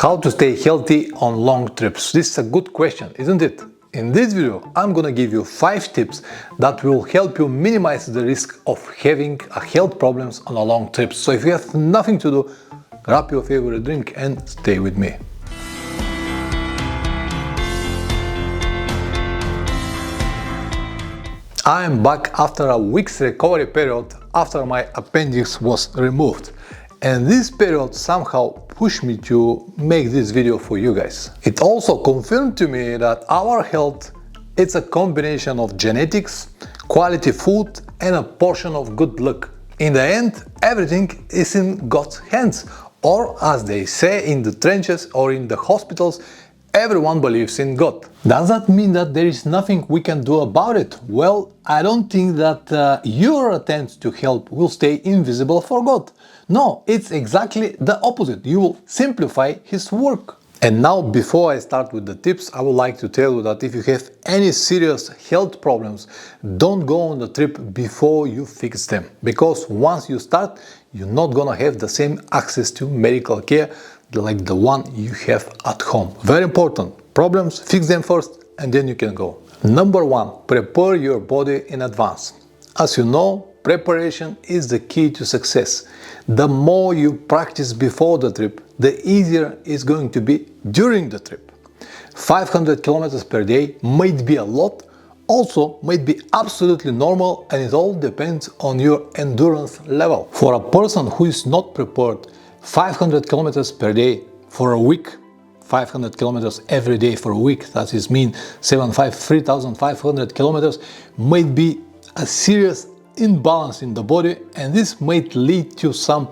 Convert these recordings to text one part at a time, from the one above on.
How to stay healthy on long trips? This is a good question, isn't it? In this video, I'm gonna give you 5 tips that will help you minimize the risk of having health problems on a long trip. So if you have nothing to do, grab your favorite drink and stay with me. I am back after a week's recovery period after my appendix was removed. And this period somehow pushed me to make this video for you guys. It also confirmed to me that our health is a combination of genetics, quality food, and a portion of good luck. In the end, everything is in God's hands, or as they say in the trenches or in the hospitals, everyone believes in God. Does that mean that there is nothing we can do about it? Well, I don't think that your attempts to help will stay invisible for God. No, it's exactly the opposite. You will simplify His work. And now, before I start with the tips, I would like to tell you that if you have any serious health problems, don't go on the trip before you fix them. Because once you start, you're not gonna have the same access to medical care like the one you have at home. Very important. Problems, fix them first and then you can go. Number 1, prepare your body in advance. As you know, preparation is the key to success. The more you practice before the trip, the easier it's going to be during the trip. 500 kilometers per day might be a lot, also might be absolutely normal, and it all depends on your endurance level. For a person who is not prepared, 500 kilometers per day for a week, 500 kilometers every day for a week, that is mean 3,500 kilometers, might be a serious imbalance in the body, and this might lead to some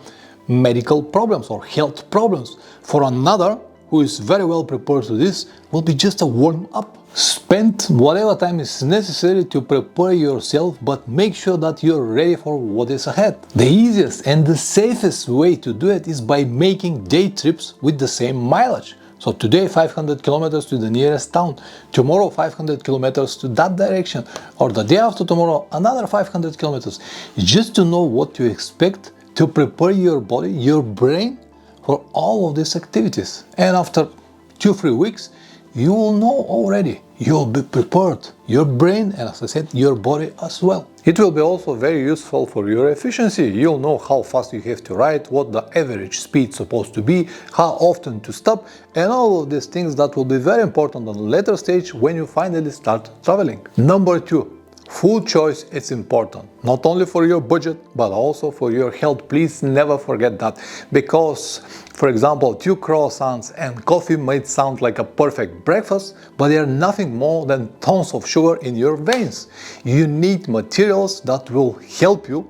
medical problems or health problems. For another, who is very well prepared to this, will be just a warm-up. Spend whatever time is necessary to prepare yourself, but make sure that you're ready for what is ahead. The easiest and the safest way to do it is by making day trips with the same mileage. So today 500 kilometers to the nearest town, tomorrow 500 kilometers to that direction, or the day after tomorrow another 500 kilometers, just to know what to expect, to prepare your body, your brain for all of these activities. And after 2-3 weeks, you will know already, you'll be prepared, your brain and, as I said, your body as well. It will be also very useful for your efficiency. You'll know how fast you have to ride, what the average speed is supposed to be, how often to stop, and all of these things that will be very important on the later stage when you finally start traveling. Number 2. Food choice is important, not only for your budget, but also for your health. Please never forget that, because, for example, 2 croissants and coffee might sound like a perfect breakfast, but they are nothing more than tons of sugar in your veins. You need materials that will help you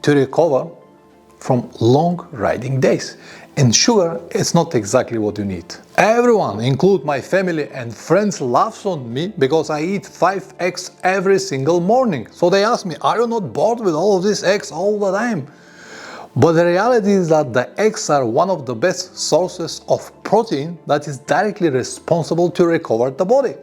to recover from long riding days. And sugar is not exactly what you need. Everyone, including my family and friends, laughs on me because I eat 5 eggs every single morning. So they ask me, are you not bored with all of these eggs all the time? But the reality is that the eggs are one of the best sources of protein that is directly responsible to recover the body.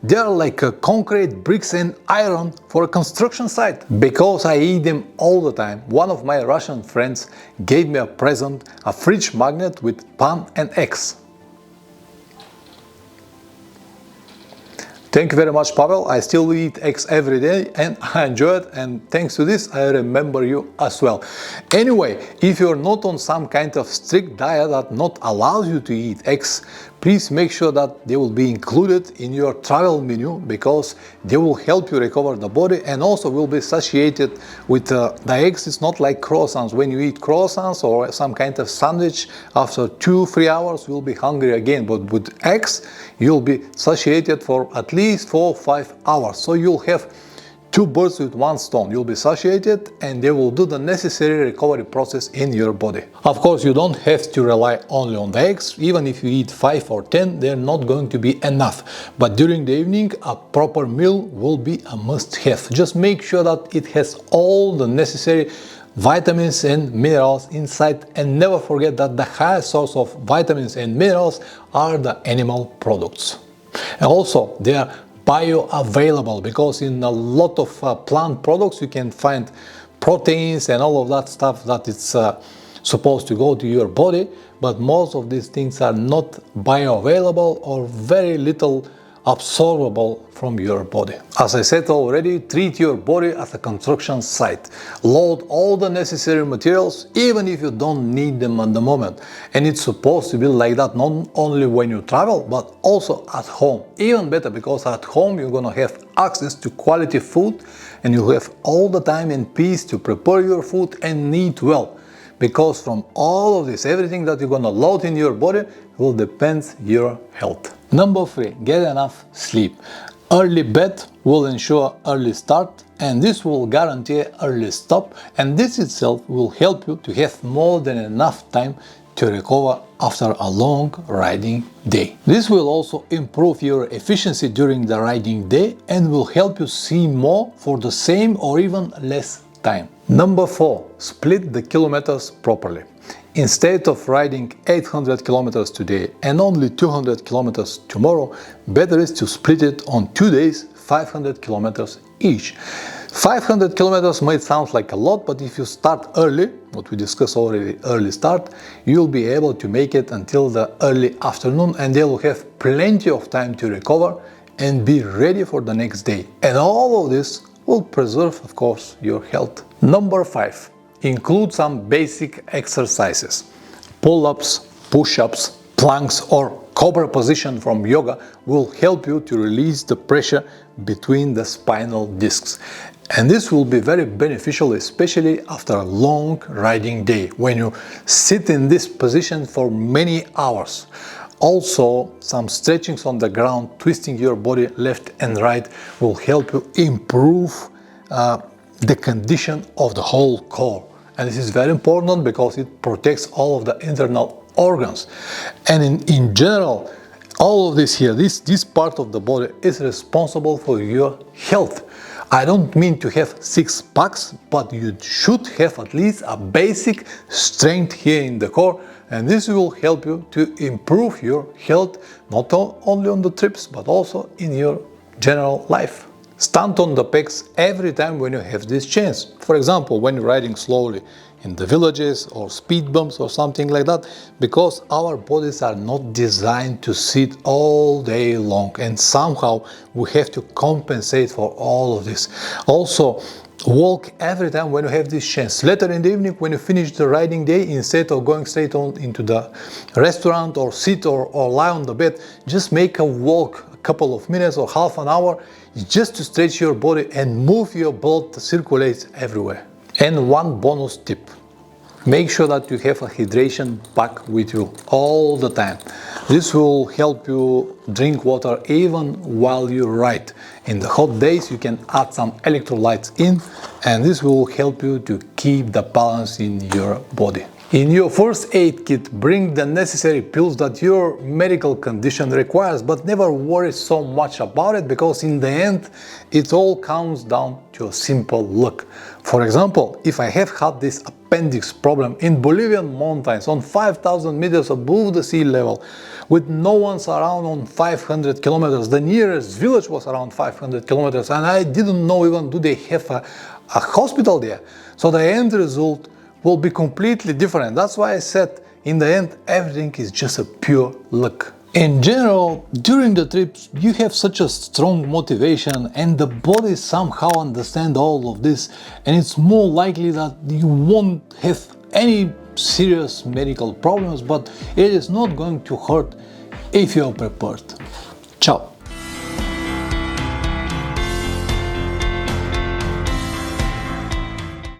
They are like concrete, bricks and iron for a construction site. Because I eat them all the time, one of my Russian friends gave me a present, a fridge magnet with pan and eggs. Thank you very much, Pavel. I still eat eggs every day and I enjoy it, and thanks to this I remember you as well. Anyway, if you're not on some kind of strict diet that not allows you to eat eggs, please make sure that they will be included in your travel menu, because they will help you recover the body and also will be satiated with the eggs. It's not like croissants. When you eat croissants or some kind of sandwich, after 2-3 hours you'll be hungry again, but with eggs you'll be satiated for at least 4-5 hours. So you'll have 2 birds with 1 stone. You'll be satiated and they will do the necessary recovery process in your body. Of course, you don't have to rely only on the eggs. Even if you eat 5 or 10, they're not going to be enough. But during the evening, a proper meal will be a must-have. Just make sure that it has all the necessary vitamins and minerals inside, and never forget that the highest source of vitamins and minerals are the animal products. And also, they are bioavailable, because in a lot of plant products you can find proteins and all of that stuff that it's supposed to go to your body, but most of these things are not bioavailable or very little absorbable from your body. As I said already, treat your body as a construction site. Load all the necessary materials even if you don't need them at the moment. And it's supposed to be like that not only when you travel, but also at home. Even better, because at home you're gonna have access to quality food and you have all the time and peace to prepare your food and eat well. Because from all of this, everything that you're gonna load in your body will depend your health. Number 3, get enough sleep. Early bed will ensure early start, and this will guarantee early stop, and this itself will help you to have more than enough time to recover after a long riding day. This will also improve your efficiency during the riding day and will help you see more for the same or even less time. Number 4, split the kilometers properly. Instead of riding 800 kilometers today and only 200 kilometers tomorrow, better is to split it on 2 days, 500 kilometers each. 500 kilometers might sound like a lot, but if you start early, what we discussed already, early start, you'll be able to make it until the early afternoon, and they will have plenty of time to recover and be ready for the next day. And all of this will preserve, of course, your health. Number 5. Include some basic exercises. Pull-ups, push-ups, planks or cobra position from yoga will help you to release the pressure between the spinal discs. And this will be very beneficial, especially after a long riding day, when you sit in this position for many hours. Also, some stretchings on the ground, twisting your body left and right, will help you improve the condition of the whole core. And this is very important because it protects all of the internal organs. And in general, all of this here, this part of the body is responsible for your health. I don't mean to have 6 packs, but you should have at least a basic strength here in the core, and this will help you to improve your health, not only on the trips, but also in your general life. Stand on the pegs every time when you have this chance. For example, when you're riding slowly in the villages or speed bumps or something like that, because our bodies are not designed to sit all day long, and somehow we have to compensate for all of this. Also, walk every time when you have this chance. Later in the evening, when you finish the riding day, instead of going straight on into the restaurant or sit or lie on the bed, just make a walk, a couple of minutes or half an hour, just to stretch your body and move your blood to circulate everywhere. And one bonus tip: make sure that you have a hydration pack with you all the time. This will help you drink water even while you ride. In the hot days you can add some electrolytes in, and this will help you to keep the balance in your body. In your first aid kit, bring the necessary pills that your medical condition requires, but never worry so much about it, because in the end it all comes down to a simple look. For example, if I have had this appendix problem in Bolivian mountains on 5,000 meters above the sea level, with no one's around on 500 kilometers, the nearest village was around 500 kilometers, and I didn't know even do they have a hospital there. So the end result will be completely different. That's why I said, in the end, everything is just a pure luck. In general, during the trips, you have such a strong motivation and the body somehow understands all of this, and it's more likely that you won't have any serious medical problems, but it is not going to hurt if you are prepared. Ciao!